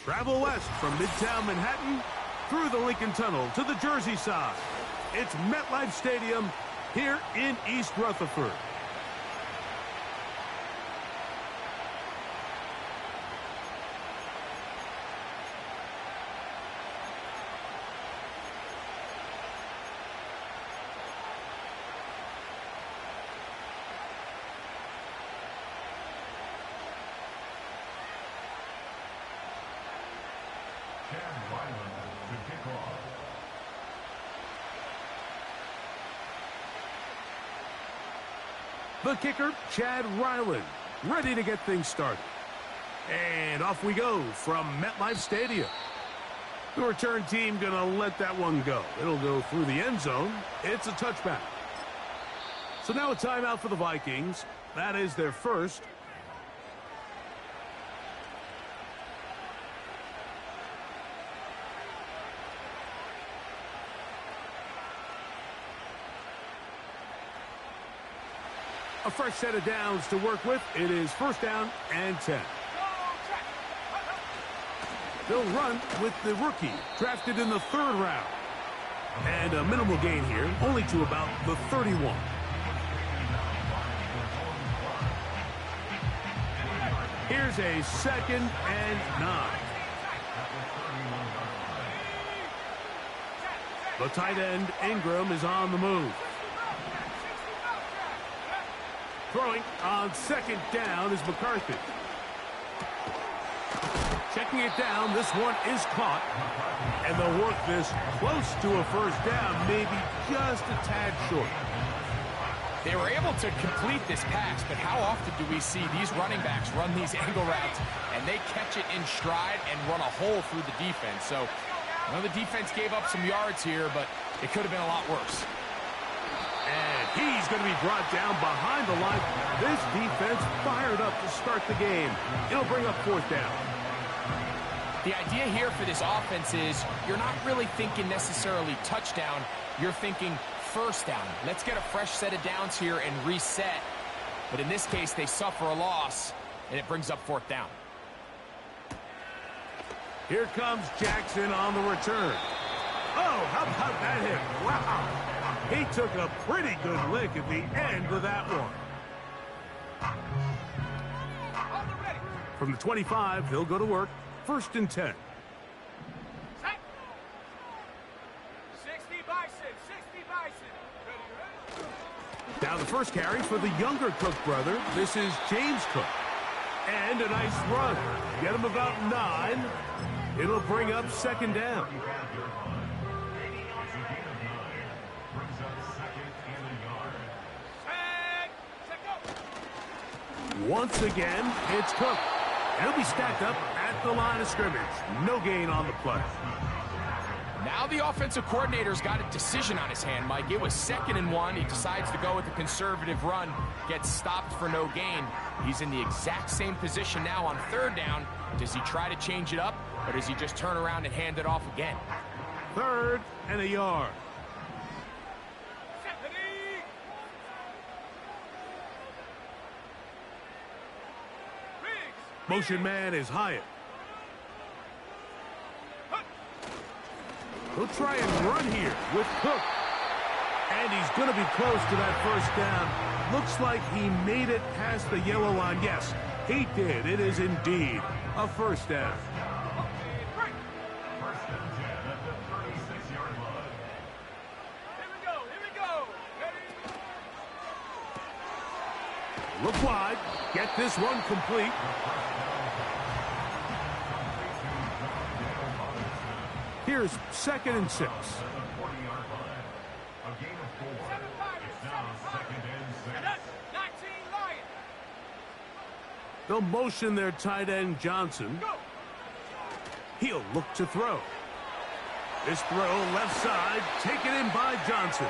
Travel west from Midtown Manhattan through the Lincoln Tunnel to the Jersey side. It's MetLife Stadium here in East Rutherford. The kicker, Chad Ryland, ready to get things started. And off we go from MetLife Stadium. The return team going to let that one go. It'll go through the end zone. It's a touchback. So now a timeout for the Vikings. That is their first. A fresh set of downs to work with. It is first down and 10. They'll run with the rookie, drafted in the 3rd round. And a minimal gain here, only to about the 31. Here's a 2nd and 9. The tight end, Ingram, is on the move. Throwing on 2nd down is McCarthy. Checking it down, this one is caught. And they'll work this close to a first down, maybe just a tad short. They were able to complete this pass, but how often do we see these running backs run these angle routes and they catch it in stride and run a hole through the defense? So, I know the defense gave up some yards here, but it could have been a lot worse. And he's going to be brought down behind the line. This defense fired up to start the game. It'll bring up 4th down. The idea here for this offense is you're not really thinking necessarily touchdown. You're thinking first down. Let's get a fresh set of downs here and reset. But in this case, they suffer a loss, and it brings up 4th down. Here comes Jackson on the return. Oh, how about that hit? Wow. He took a pretty good lick at the end of that one. From the 25, they'll go to work. 1st and 10. 60 Bison, 60 Bison. Now the first carry for the younger Cook brother. This is James Cook. And a nice run. Get him about 9. It'll bring up 2nd down. Once again, it's Cook. He'll be stacked up at the line of scrimmage. No gain on the play. Now the offensive coordinator's got a decision on his hand, Mike. It was 2nd and 1. He decides to go with a conservative run, gets stopped for no gain. He's in the exact same position now on 3rd down. Does he try to change it up, or does he just turn around and hand it off again? 3rd and a yard. Motion man is Hyatt. He'll try and run here with Cook. And he's going to be close to that first down. Looks like he made it past the yellow line. Yes, he did. It is indeed a first down. Look wide. Get this one complete. Here's 2nd and 6. They'll motion their tight end Johnson. He'll look to throw. This throw left side, taken in by Johnson.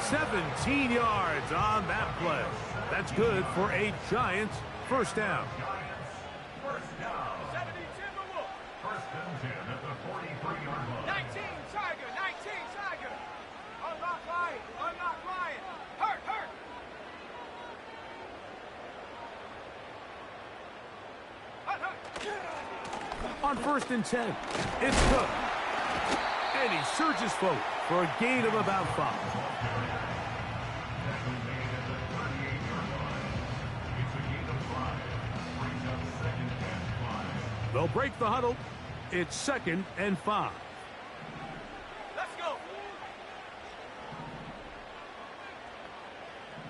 17 yards on that play. That's good for a Giants first down. On 1st and 10, it's Cook. And he surges forward for a gain of about 5. They'll break the huddle. It's 2nd and 5. Let's go.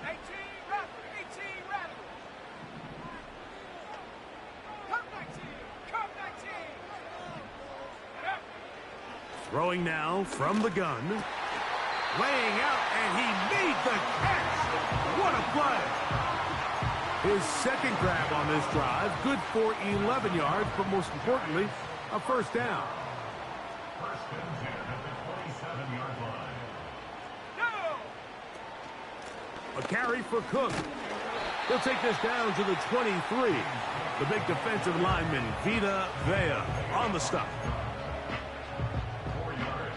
18 rather. 18 rather. Come 19. Come 19. Yep. Throwing now from the gun. Laying out, and he made the catch. What a play. His second grab on this drive, good for 11 yards, but most importantly, a first down. First and 10 at the 27-yard line. Go. A carry for Cook. He'll take this down to the 23. The big defensive lineman, Vita Vea, on the stop.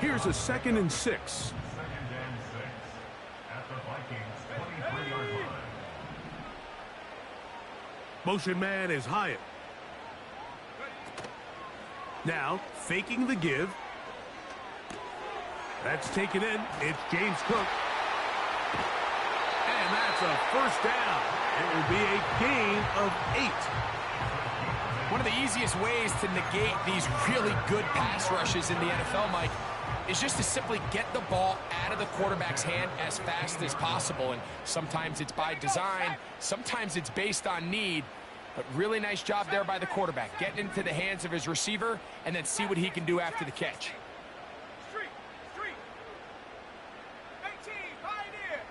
Here's a 2nd and 6. Second and 6 at the Vikings 23-yard line. Motion man is Hyatt. Now, faking the give. That's taken in. It's James Cook. And that's a first down. It will be a gain of 8. One of the easiest ways to negate these really good pass rushes in the NFL, Mike, is just to simply get the ball out of the quarterback's hand as fast as possible. And sometimes it's by design, sometimes it's based on need. But really nice job there by the quarterback, getting into the hands of his receiver and then see what he can do after the catch. Street. 18. Pioneer.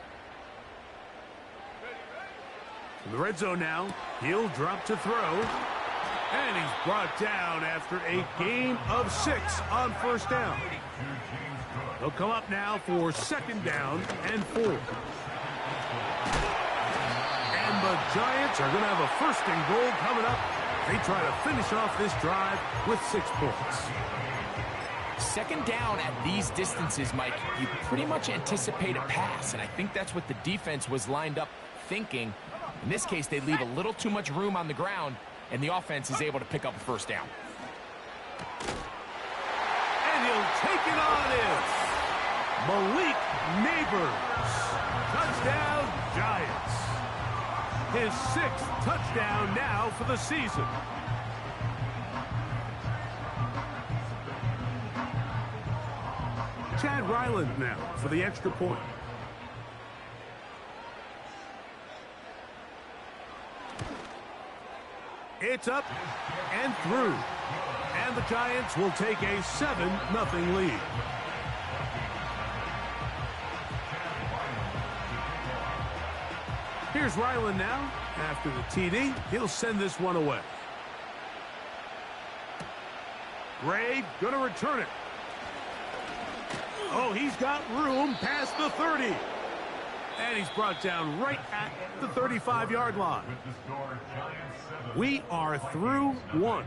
In the red zone now, he'll drop to throw. And he's brought down after a gain of 6 on first down. They'll come up now for 2nd down and 4. And the Giants are going to have a 1st and goal coming up. They try to finish off this drive with 6 points. 2nd down at these distances, Mike, you pretty much anticipate a pass, and I think that's what the defense was lined up thinking. In this case, they leave a little too much room on the ground, and the offense is able to pick up a 1st down. And he'll take it on in. Malik Neighbors. Touchdown, Giants. His 6th touchdown now for the season. Chad Ryland now for the extra point. It's up and through. And the Giants will take a 7-0 lead. Here's Ryland now. After the TD, he'll send this one away. Gray gonna return it. Oh, he's got room past the 30. And he's brought down right at the 35-yard line. We are through 1.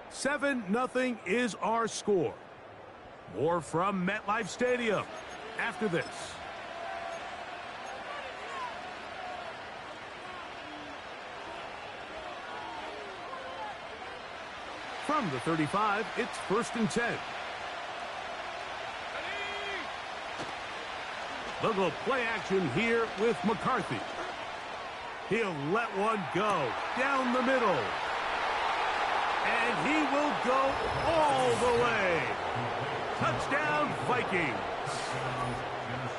7-0 is our score. More from MetLife Stadium after this. From the 35, it's 1st and 10. They'll go play action here with McCarthy. He'll let one go down the middle. And he will go all the way. Touchdown, Vikings.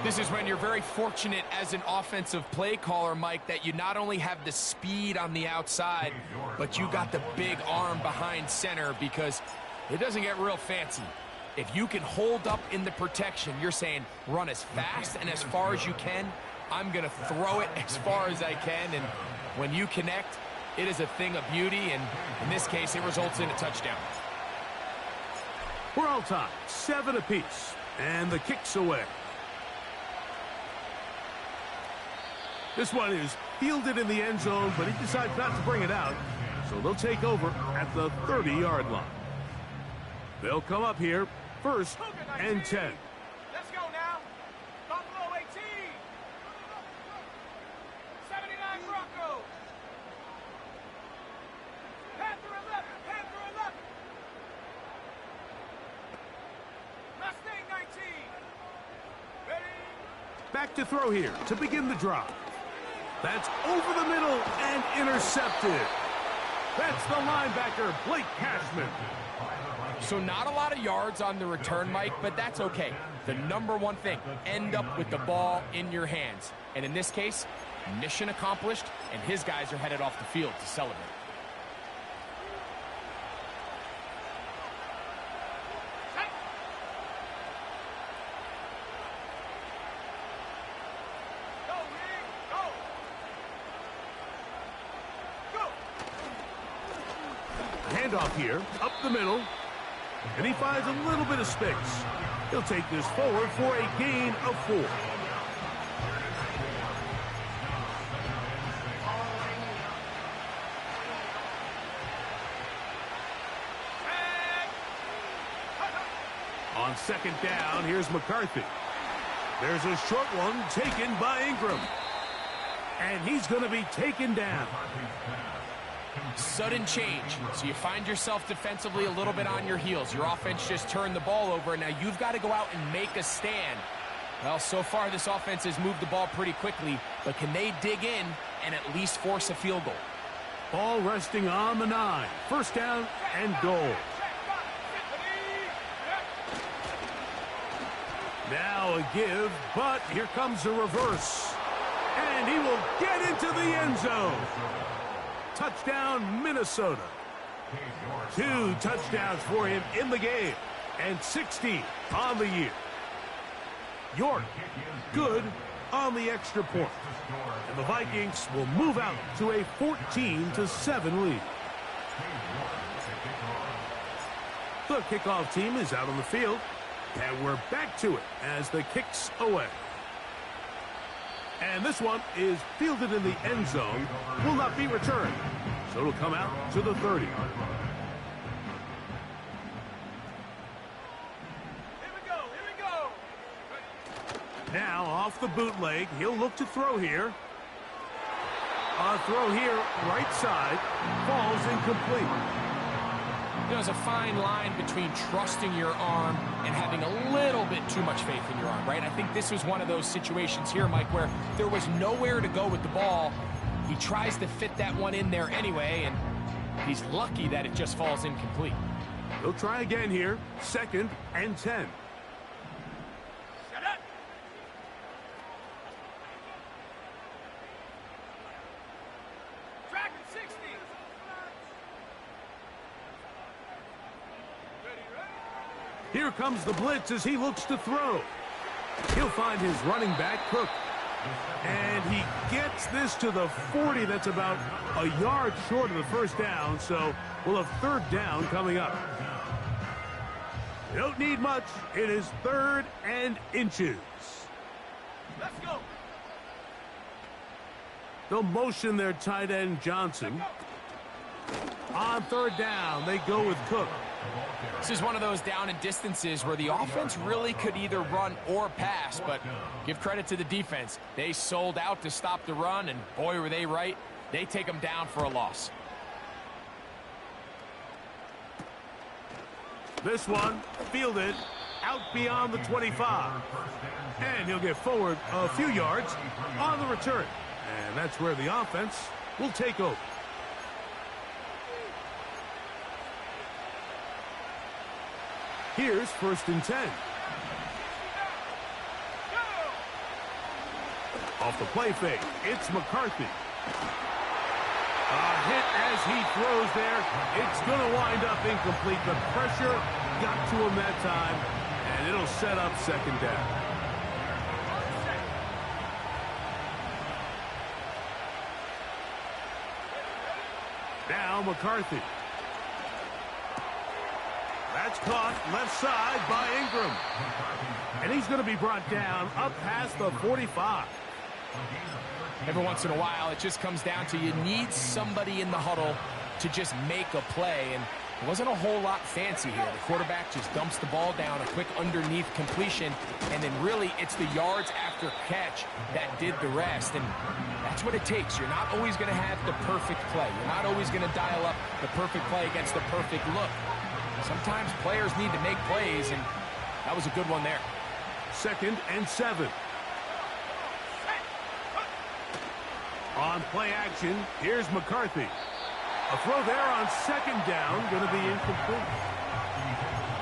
This is when you're very fortunate as an offensive play caller, Mike, that you not only have the speed on the outside, but you got the big arm behind center, because it doesn't get real fancy. If you can hold up in the protection, you're saying run as fast and as far as you can. I'm going to throw it as far as I can, and when you connect, it is a thing of beauty, and in this case, it results in a touchdown. We're all tied, 7 apiece, and the kick's away. This one is fielded in the end zone, but he decides not to bring it out, so they'll take over at the 30-yard line. They'll come up here, 1st and 10. Let's go now. Buffalo 18. 79 Broncos. Panther 11. Panther 11. back to throw here to begin the drive. That's over the middle and intercepted. That's the linebacker, Blake Cashman. So not a lot of yards on the return, Mike, but that's okay. The number one thing, end up with the ball in your hands. And in this case, mission accomplished, and his guys are headed off the field to celebrate. Handoff here, up the middle, and he finds a little bit of space. He'll take this forward for a gain of 4. On second down, here's McCarthy. There's a short one taken by Ingram. And he's going to be taken down. Sudden change, so you find yourself defensively a little bit on your heels. Your offense just turned the ball over, and now you've got to go out and make a stand. Well, so far this offense has moved the ball pretty quickly, but can they dig in and at least force a field goal? Ball resting on the 9. First down and goal. Now a give, but here comes a reverse. And he will get into the end zone. Touchdown, Minnesota. 2 touchdowns for him in the game, and 60 on the year. York, good on the extra point. And the Vikings will move out to a 14-7 lead. The kickoff team is out on the field, and we're back to it as the kick's away. And this one is fielded in the end zone, will not be returned. So it'll come out to the 30. Here we go. Now off the bootleg, he'll look to throw here. A throw here, right side, falls incomplete. There's a fine line between trusting your arm and having a little bit too much faith in your arm, right? I think this was one of those situations here, Mike, where there was nowhere to go with the ball. He tries to fit that one in there anyway, and he's lucky that it just falls incomplete. He'll try again here, 2nd and 10. Shut up. Track at 60. Here comes the blitz as he looks to throw. He'll find his running back, Cook. And he gets this to the 40. That's about a yard short of the first down, so we'll have 3rd down coming up. They don't need much. It is 3rd and inches. Let's go. They'll motion their tight end, Johnson. On 3rd down, they go with Cook. This is one of those down and distances where the offense really could either run or pass, but give credit to the defense. They sold out to stop the run, and boy, were they right. They take them down for a loss. This one fielded out beyond the 25. And he'll get forward a few yards on the return. And that's where the offense will take over. Here's 1st and 10. Off the play fake, it's McCarthy. A hit as he throws there. It's going to wind up incomplete. The pressure got to him that time, and it'll set up 2nd down. Now McCarthy. That's caught left side by Ingram. And he's going to be brought down up past the 45. Every once in a while, it just comes down to you need somebody in the huddle to just make a play. And it wasn't a whole lot fancy here. The quarterback just dumps the ball down, a quick underneath completion, and then really it's the yards after catch that did the rest. And that's what it takes. You're not always going to have the perfect play. You're not always going to dial up the perfect play against the perfect look. Sometimes players need to make plays, and that was a good one there. 2nd and 7. On play action, here's McCarthy. A throw there on second down, going to be incomplete.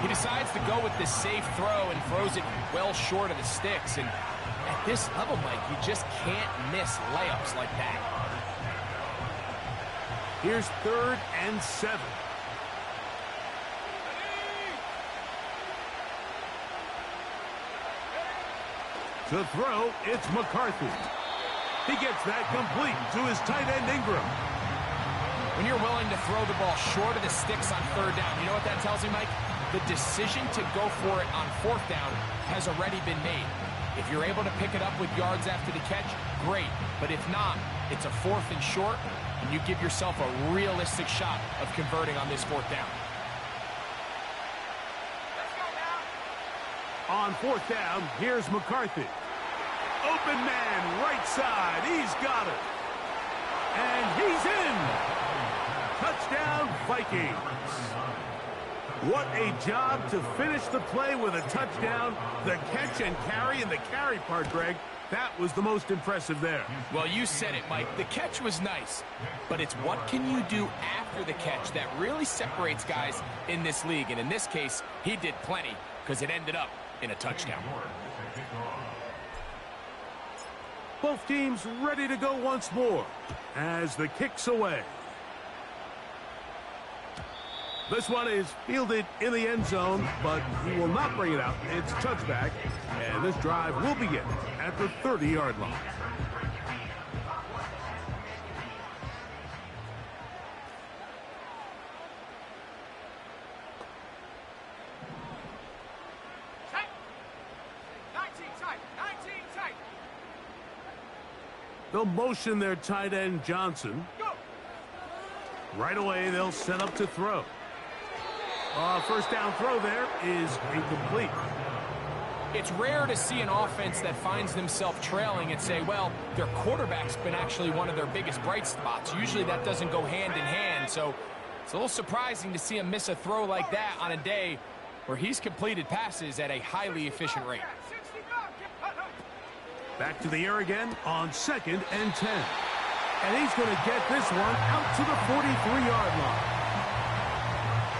He decides to go with this safe throw and throws it well short of the sticks. And at this level, Mike, you just can't miss layups like that. Here's 3rd and 7. To throw, it's McCarthy. He gets that complete to his tight end Ingram. When you're willing to throw the ball short of the sticks on 3rd down, you know what that tells me, Mike? The decision to go for it on 4th down has already been made. If you're able to pick it up with yards after the catch, great. But if not, it's a 4th and short, and you give yourself a realistic shot of converting on this 4th down. On 4th down, here's McCarthy. Open man, right side. He's got it. And he's in. Touchdown, Vikings. What a job to finish the play with a touchdown. The catch and carry, and the carry part, Greg, that was the most impressive there. Well, you said it, Mike. The catch was nice, but it's what can you do after the catch that really separates guys in this league. And in this case, he did plenty because it ended up in a touchdown. Both teams ready to go once more as the kick's away. This one is fielded in the end zone, but he will not bring it out. It's touchback, and this drive will begin at the 30-yard line. They'll motion their tight end Johnson. Right away, they'll set up to throw. First down throw there is incomplete. It's rare to see an offense that finds themselves trailing and say, well, their quarterback's been actually one of their biggest bright spots. Usually that doesn't go hand in hand, so it's a little surprising to see him miss a throw like that on a day where he's completed passes at a highly efficient rate. Back to the air again on 2nd and 10. And he's going to get this one out to the 43-yard line.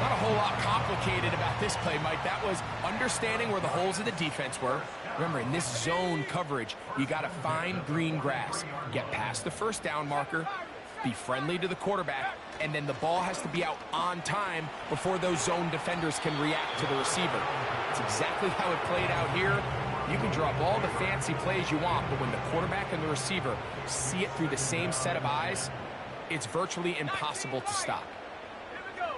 Not a whole lot complicated about this play, Mike. That was understanding where the holes of the defense were. Remember, in this zone coverage, you got to find green grass. Get past the first down marker, be friendly to the quarterback, and then the ball has to be out on time before those zone defenders can react to the receiver. It's exactly how it played out here. You can draw up all the fancy plays you want, but when the quarterback and the receiver see it through the same set of eyes, it's virtually impossible to stop. Here we go.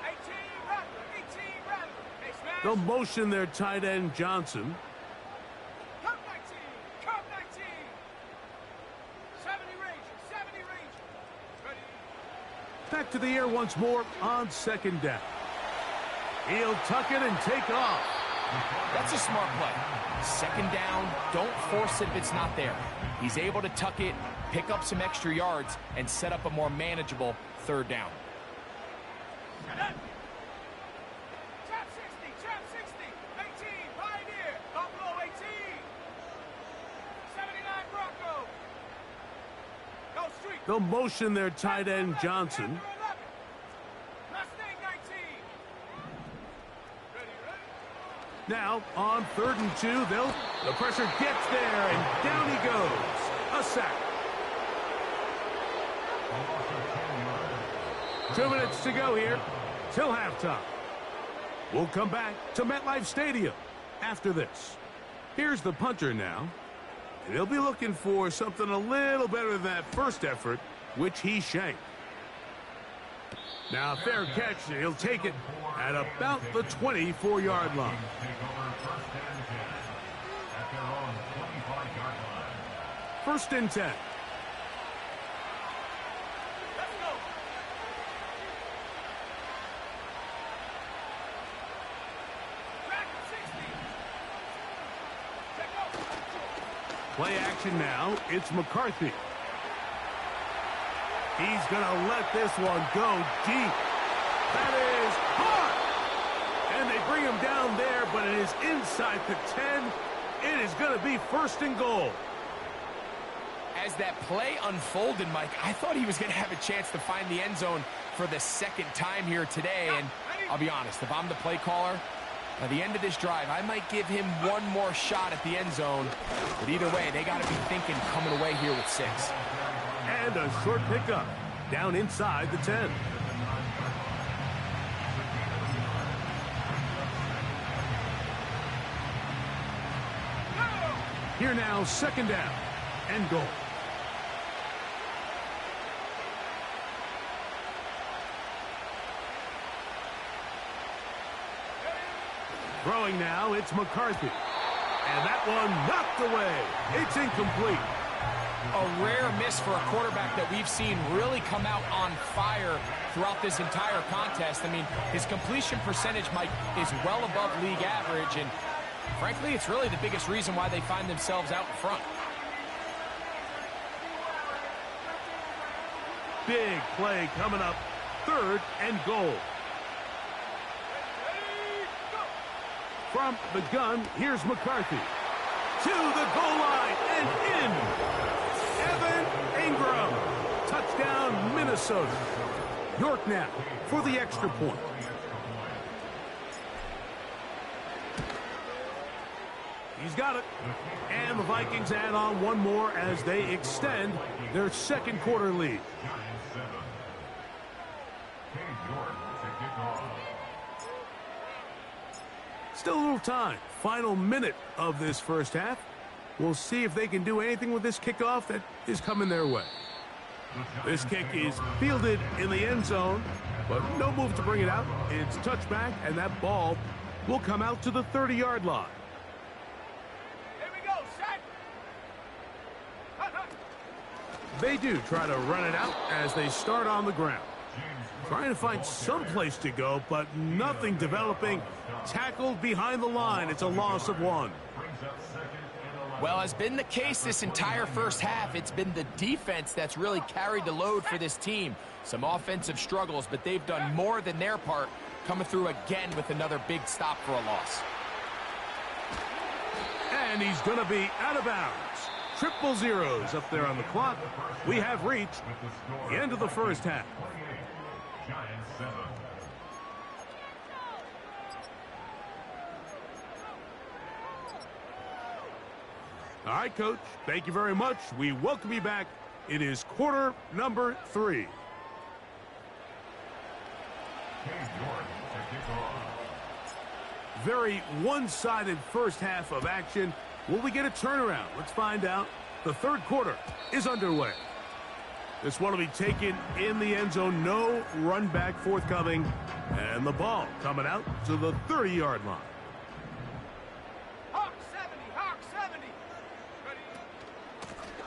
18 rather. They'll motion their tight end Johnson. Come 19. 70 range. Ready. Back to the air once more on 2nd down. He'll tuck it and take off. That's a smart play. 2nd down, don't force it if it's not there. He's able to tuck it, pick up some extra yards, and set up a more manageable 3rd down. Trap 60. 18, Pioneer. Buffalo 18. 79, Bronco. Go street. They'll motion their tight end Johnson. Now, on 3rd and 2, the pressure gets there, and down he goes. A sack. 2 minutes to go here till halftime. We'll come back to MetLife Stadium after this. Here's the punter now. And he'll be looking for something a little better than that first effort, which he shanked. Now, fair catch, he'll take it at about the 24-yard line. 1st and 10. Let's go. Track 60. Check out. Play action now. It's McCarthy. He's going to let this one go deep. That is hard. And they bring him down there, but it is inside the 10. It is going to be 1st and goal. As that play unfolded, Mike, I thought he was going to have a chance to find the end zone for the 2nd time here today. And I'll be honest, if I'm the play caller, by the end of this drive, I might give him one more shot at the end zone. But either way, they got to be thinking coming away here with 6. And a short pickup down inside the 10. Here now, 2nd down and goal. Throwing now, it's McCarthy. And that one knocked away. It's incomplete. A rare miss for a quarterback that we've seen really come out on fire throughout this entire contest. I mean, his completion percentage, Mike, is well above league average, and frankly, it's really the biggest reason why they find themselves out in front. Big play coming up. 3rd and goal. From the gun, here's McCarthy. To the goal line and in. Evan Ingram. Touchdown, Minnesota. York now for the extra point. He's got it. And the Vikings add on one more as they extend their 2nd quarter lead. Still a little time. Final minute of this 1st half. We'll see if they can do anything with this kickoff that is coming their way. This kick is fielded in the end zone, but no move to bring it out. It's touchback, and that ball will come out to the 30-yard line. Here we go, set. They do try to run it out as they start on the ground. Trying to find some place to go, but nothing developing. Tackled behind the line. It's a loss of 1. Well, has been the case this entire 1st half. It's been the defense that's really carried the load for this team. Some offensive struggles, but they've done more than their part, coming through again with another big stop for a loss. And he's going to be out of bounds. Triple zeros up there on the clock. We have reached the end of the 1st half. Giants 7. All right, Coach. Thank you very much. We welcome you back. It is quarter number 3. Very one-sided 1st half of action. Will we get a turnaround? Let's find out. The 3rd quarter is underway. This one will be taken in the end zone. No run back forthcoming. And the ball coming out to the 30-yard line. Hawk 70, Hawk 70. Ready.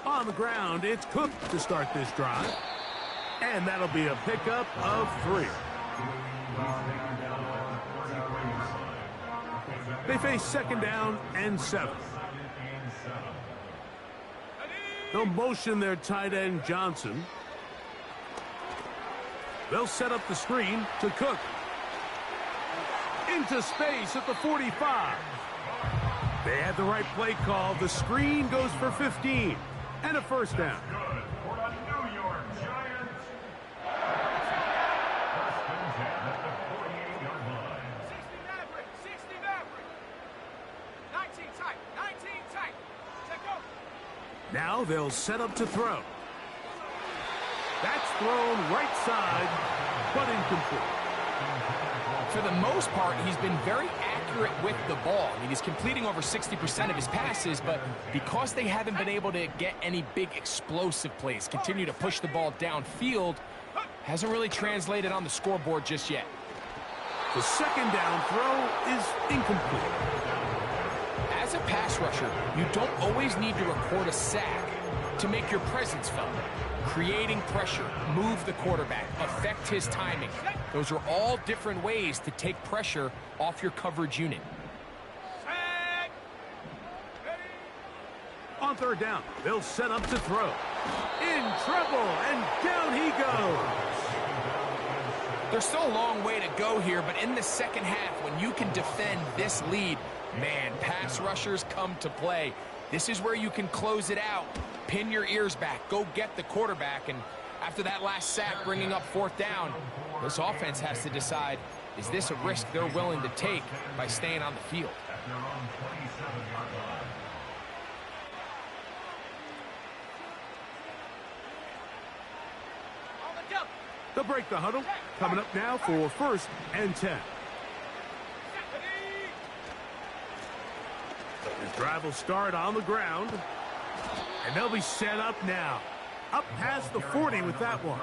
On the ground, it's Cook to start this drive. And that'll be a pickup of 3. They face 2nd down and 7. They'll motion their tight end, Johnson. They'll set up the screen to Cook. Into space at the 45. They had the right play call. The screen goes for 15. And a 1st down. Good for the New York Giants. 1st and 10 at the 48-yard line. 60 Maverick, 60 Maverick. 19 tight, 19 tight. Check go. Now they'll set up to throw. That's thrown right side, but incomplete. For the most part, he's been very accurate with the ball. I mean, he's completing over 60% of his passes, but because they haven't been able to get any big explosive plays, continue to push the ball downfield, hasn't really translated on the scoreboard just yet. The 2nd down throw is incomplete. As a pass rusher, you don't always need to record a sack to make your presence felt. Creating pressure, move the quarterback, affect his timing. Those are all different ways to take pressure off your coverage unit. Set. Ready. On 3rd down, they'll set up to throw. In trouble, and down he goes. They're there's still a long way to go here, but in the second half, when you can defend this lead, man, pass rushers come to play. This is where you can close it out, pin your ears back, go get the quarterback, and after that last sack bringing up 4th down, this offense has to decide, is this a risk they're willing to take by staying on the field? At their own 27-yard line. On the jump. They'll break the huddle. Coming up now for 1st and 10. This drive will start on the ground. And they'll be set up now. Up past the 40 with that one.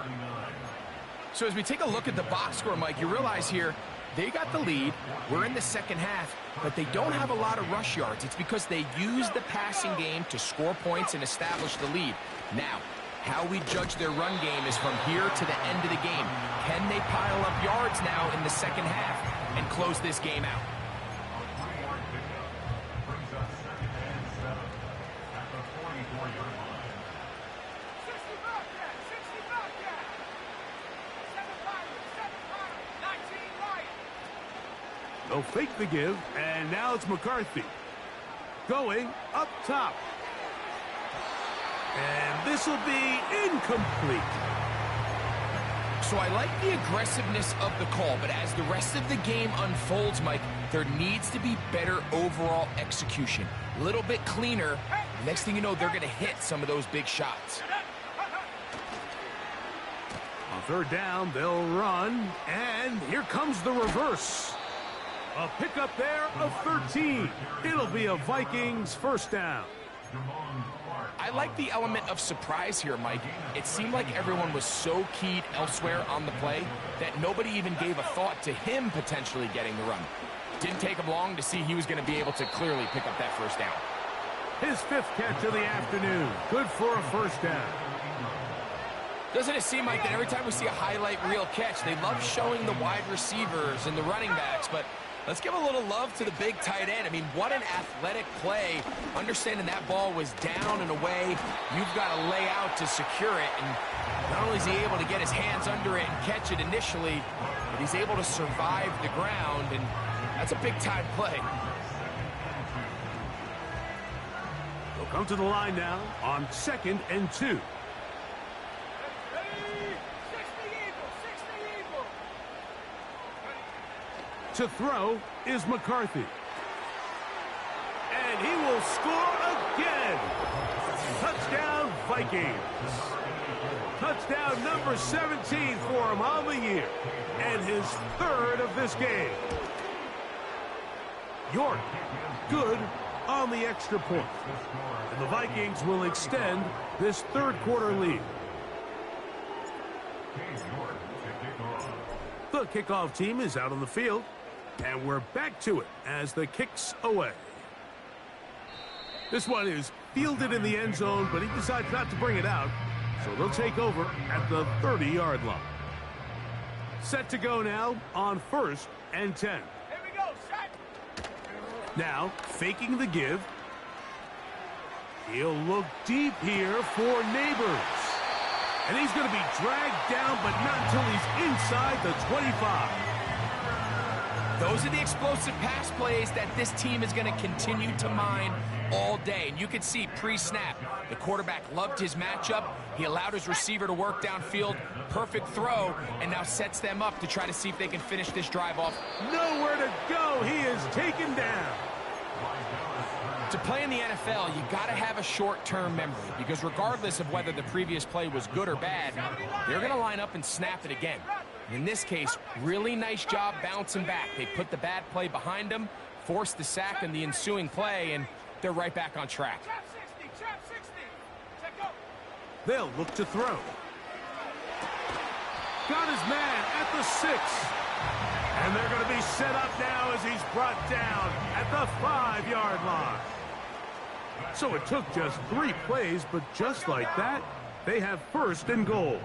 So as we take a look at the box score, Mike, you realize here, they got the lead. We're in the second half, but they don't have a lot of rush yards. It's because they use the passing game to score points and establish the lead. Now, how we judge their run game is from here to the end of the game. Can they pile up yards now in the second half and close this game out? A 3-yard pickup brings up 2nd and 7 at the 44-yard line. 60 Bobcat, 60 Bobcat. 7 Pirates, 7 Pirates, 19 Lions. They'll fake the give, and now it's McCarthy. Going up top. And this will be incomplete. So I like the aggressiveness of the call, but as the rest of the game unfolds, Mike, there needs to be better overall execution. A little bit cleaner. Next thing you know, they're going to hit some of those big shots. On 3rd down, they'll run, and here comes the reverse. A pickup there of 13. It'll be a Vikings 1st down. I like the element of surprise here, Mike. It seemed like everyone was so keyed elsewhere on the play that nobody even gave a thought to him potentially getting the run. Didn't take him long to see he was going to be able to clearly pick up that 1st down. His 5th catch of the afternoon. Good for a 1st down. Doesn't it seem like that every time we see a highlight reel catch, they love showing the wide receivers and the running backs, but let's give a little love to the big tight end. I mean, what an athletic play. Understanding that ball was down and away, you've got to lay out to secure it. And not only is he able to get his hands under it and catch it initially, but he's able to survive the ground, and that's a big-time play. They'll come to the line now on 2nd and 2. 60 Eagles, 60 Eagles. To throw is McCarthy. And he will score again. Touchdown, Vikings. Touchdown number 17 for him on the year. And his 3rd of this game. York, good on the extra point. And the Vikings will extend this 3rd quarter lead. The kickoff team is out on the field. And we're back to it as the kick's away. This one is fielded in the end zone, but he decides not to bring it out. So they'll take over at the 30-yard line. Set to go now on 1st and 10. Here we go, set. Now, faking the give. He'll look deep here for Neighbors. And he's going to be dragged down, but not until he's inside the 25. Those are the explosive pass plays that this team is going to continue to mine all day. And you can see pre-snap, the quarterback loved his matchup. He allowed his receiver to work downfield. Perfect throw, and now sets them up to try to see if they can finish this drive off. Nowhere to go. He is taken down. To play in the NFL, you got to have a short-term memory, because regardless of whether the previous play was good or bad, they're going to line up and snap it again. In this case, really nice job bouncing back. They put the bad play behind them, forced the sack in the ensuing play, and they're right back on track. Trap 60, trap 60. Check go. They'll look to throw. Got his man at the 6. And they're going to be set up now as he's brought down at the 5-yard line. So it took just 3 plays, but just like that, they have 1st and goal.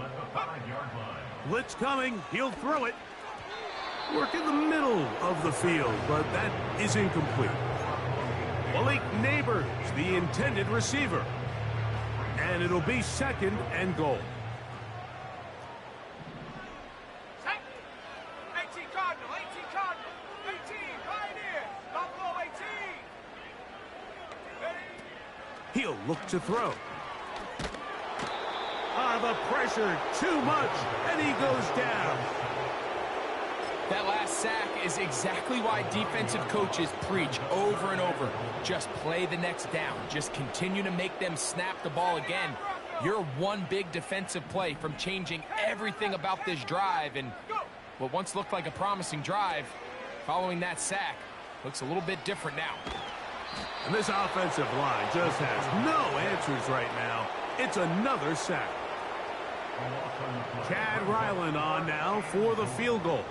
Blitz coming. He'll throw it. Work in the middle of the field, but that is incomplete. Malik Neighbors, the intended receiver. And it'll be 2nd and goal. He'll look to throw. The pressure, too much, and he goes down. That last sack is exactly why defensive coaches preach over and over. Just play the next down. Just continue to make them snap the ball again. You're one big defensive play from changing everything about this drive, and what once looked like a promising drive, following that sack, looks a little bit different now. And this offensive line just has no answers right now. It's another sack. Chad Ryland on now for the field goal.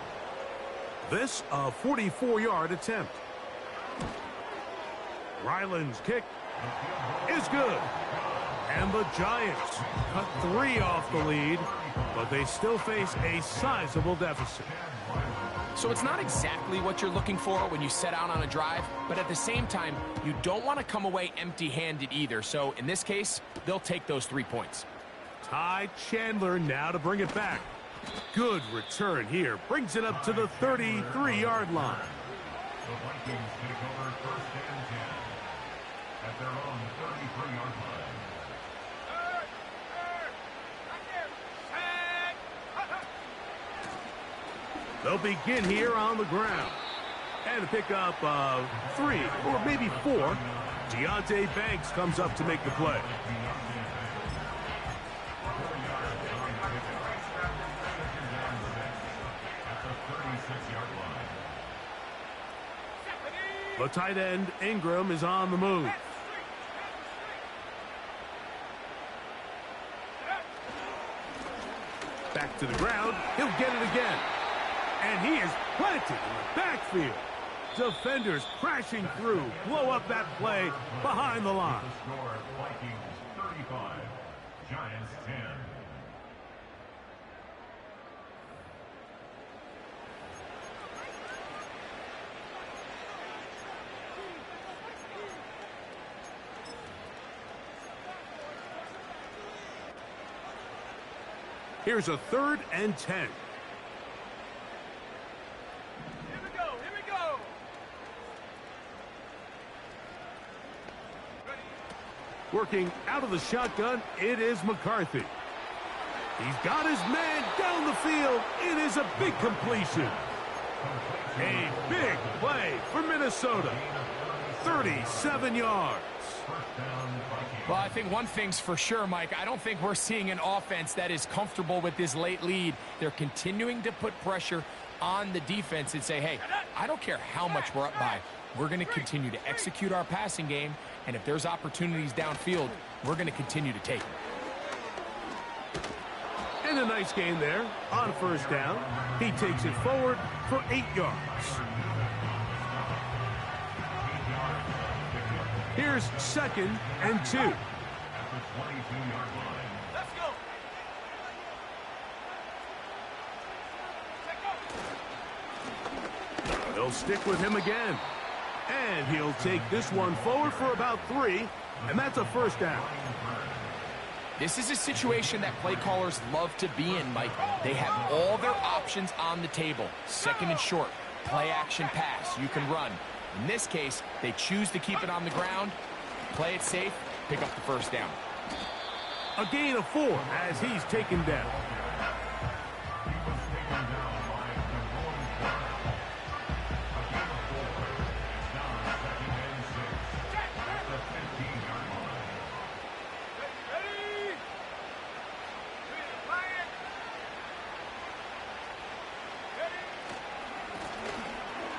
This a 44-yard attempt. Ryland's kick is good. And the Giants cut 3 off the lead, but they still face a sizable deficit. So it's not exactly what you're looking for when you set out on a drive, but at the same time, you don't want to come away empty-handed either. So in this case, they'll take those 3 points. Ty Chandler now to bring it back. Good return here. Brings it up to the 33-yard line. The Vikings take over 1st and 10 at their own 33-yard line. They'll begin here on the ground. And pick up 3 or maybe 4. Deontay Banks comes up to make the play. The tight end, Ingram, is on the move. Back to the ground. He'll get it again. And he is planted in the backfield. Defenders crashing through. Blow up that play behind the line. The score, Vikings 35, Giants 10. Here's a 3rd and 10. Here we go. Here we go. Working out of the shotgun, it is McCarthy. He's got his man down the field. It is a big completion. A big play for Minnesota. 37 yards. Well, I think one thing's for sure, Mike. I don't think we're seeing an offense that is comfortable with this late lead. They're continuing to put pressure on the defense and say, hey, I don't care how much we're up by. We're going to continue to execute our passing game, and if there's opportunities downfield, we're going to continue to take them. And a nice gain there on 1st down. He takes it forward for 8 yards. Here's 2nd and 2. At the 22-yard line. Let's go. They'll stick with him again. And he'll take this one forward for about 3. And that's a 1st down. This is a situation that play callers love to be in, Mike. They have all their options on the table. 2nd and short, play action pass, you can run. In this case, they choose to keep it on the ground, play it safe, pick up the 1st down. A gain of 4 as he's taken down. He was taken down by Jerome Clark. A gain of 4. It's now 2nd and 6 at the 15-yard line. Ready? Fire.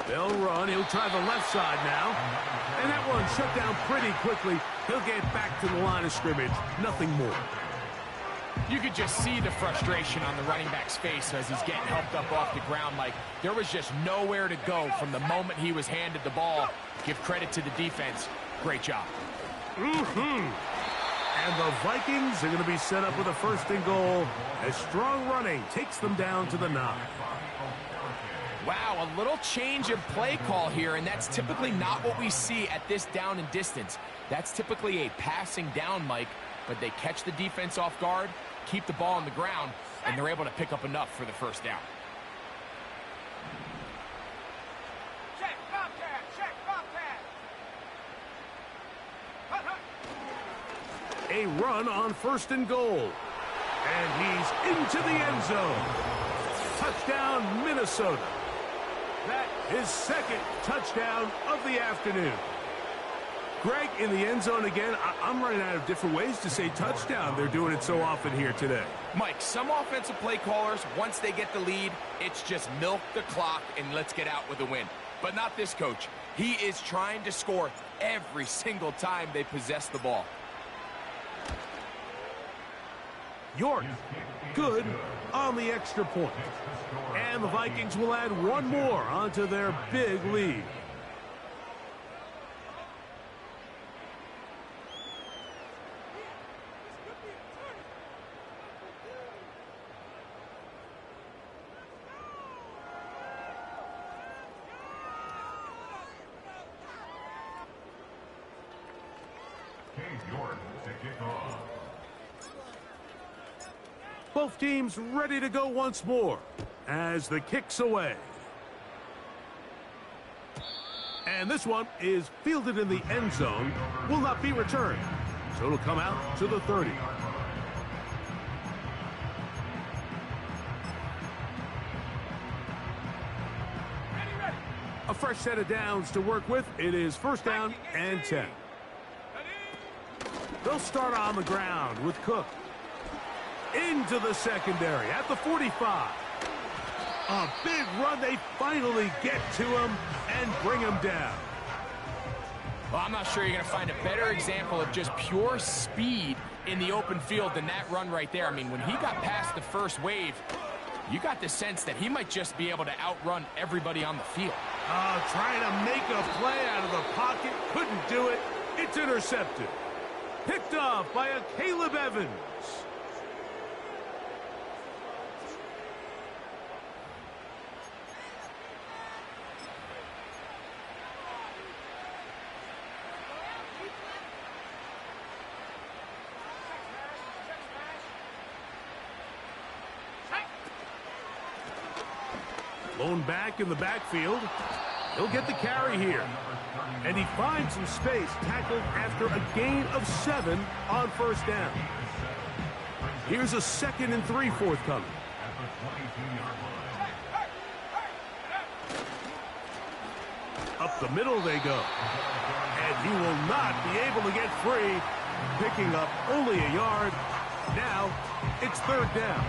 They'll run. He'll try the left side now. And that one shut down pretty quickly. He'll get back to the line of scrimmage. Nothing more. You could just see the frustration on the running back's face as he's getting helped up off the ground. Like, there was just nowhere to go from the moment he was handed the ball. Give credit to the defense. Great job. And the Vikings are going to be set up with a 1st and goal as strong running takes them down to the 9. Wow, a little change of play call here, and that's typically not what we see at this down and distance. That's typically a passing down, Mike, but they catch the defense off guard, keep the ball on the ground, and they're able to pick up enough for the 1st down. Check, Bobcat. Check, Bobcat. Hut, hut. a run on 1st and goal. And he's into the end zone. Touchdown, Minnesota. That is 2nd touchdown of the afternoon. Greg, in the end zone again. I'm running out of different ways to say touchdown. They're doing it so often here today. Mike, some offensive play callers, once they get the lead, it's just milk the clock and let's get out with a win. But not this coach. He is trying to score every single time they possess the ball. York, good on the extra point. And the Vikings will add one more onto their big lead. York to kick off. Both teams ready to go once more as the kick's away. And this one is fielded in the end zone, will not be returned. So it'll come out to the 30. A fresh set of downs to work with. It is 1st down and 10. They'll start on the ground with Cook. Into the secondary at the 45. A big run. They finally get to him and bring him down. Well, I'm not sure you're going to find a better example of just pure speed in the open field than that run right there. I mean, when he got past the first wave, you got the sense that he might just be able to outrun everybody on the field. Trying to make a play out of the pocket. Couldn't do it. It's intercepted. Picked off by a Caleb Evans. Blown back in the backfield. He'll get the carry here. And he finds some space, tackled after a gain of 7 on 1st down. Here's a 2nd and 3 forthcoming. Up the middle they go. And he will not be able to get free, picking up only a yard. Now it's 3rd down.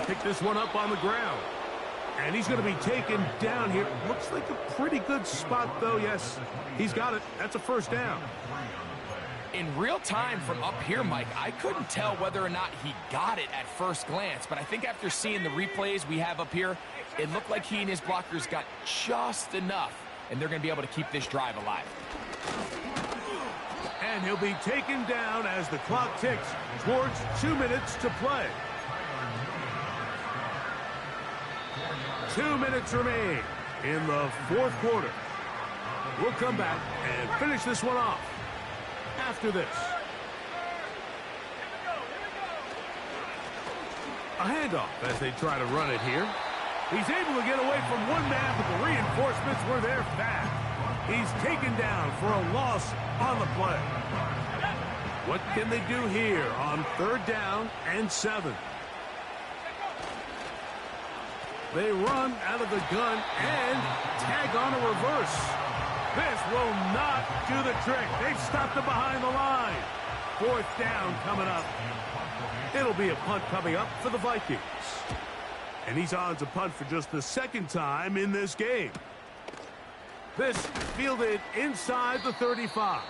Pick this one up on the ground. And he's going to be taken down here. Looks like a pretty good spot, though. Yes, he's got it. That's a 1st down. In real time from up here, Mike, I couldn't tell whether or not he got it at first glance. But I think after seeing the replays we have up here, it looked like he and his blockers got just enough. And they're going to be able to keep this drive alive. And he'll be taken down as the clock ticks towards 2 minutes to play. 2 minutes remain in the 4th quarter. We'll come back and finish this one off after this. A handoff as they try to run it here. He's able to get away from one man, but the reinforcements were there fast. He's taken down for a loss on the play. What can they do here on 3rd down and 7? They run out of the gun and tag on a reverse. This will not do the trick. They've stopped him behind the line. 4th down coming up. It'll be a punt coming up for the Vikings. And he's on to punt for just the 2nd time in this game. This fielded inside the 35.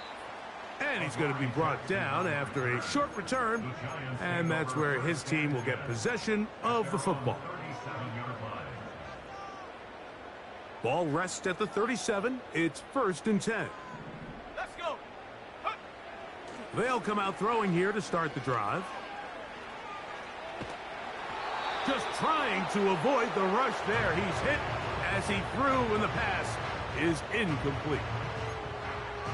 And he's going to be brought down after a short return. And that's where his team will get possession of the football. Ball rests at the 37. It's 1st and 10. Let's go. They'll come out throwing here to start the drive. Just trying to avoid the rush there. He's hit as he threw, and the pass is incomplete.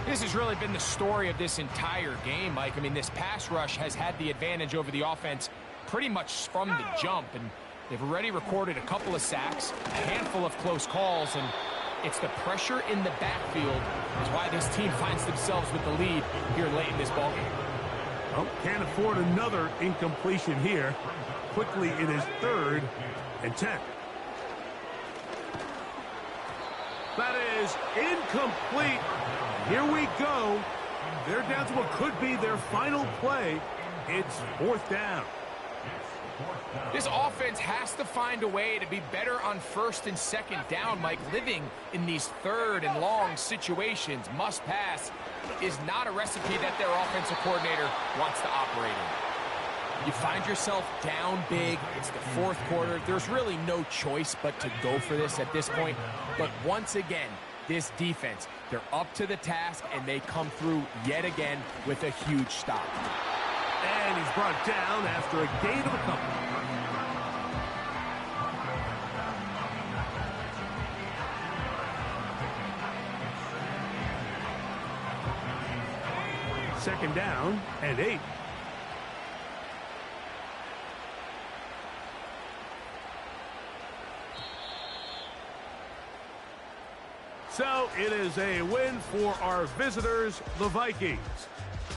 This has really been the story of this entire game, Mike. I mean, this pass rush has had the advantage over the offense pretty much from the jump, and They've already recorded a couple of sacks, a handful of close calls, and it's the pressure in the backfield is why this team finds themselves with the lead here late in this ballgame. Oh, can't afford another incompletion here. Quickly, it is 3rd and 10. That is incomplete. Here we go. They're down to what could be their final play. It's 4th down. This offense has to find a way to be better on 1st and 2nd down, Mike. Living in these 3rd and long situations, must pass, is not a recipe that their offensive coordinator wants to operate in. You find yourself down big. It's the 4th quarter. There's really no choice but to go for this at this point. But once again, this defense, they're up to the task, and they come through yet again with a huge stop. And he's brought down after a gain of a couple. Second down and 8. So it is a win for our visitors, the Vikings.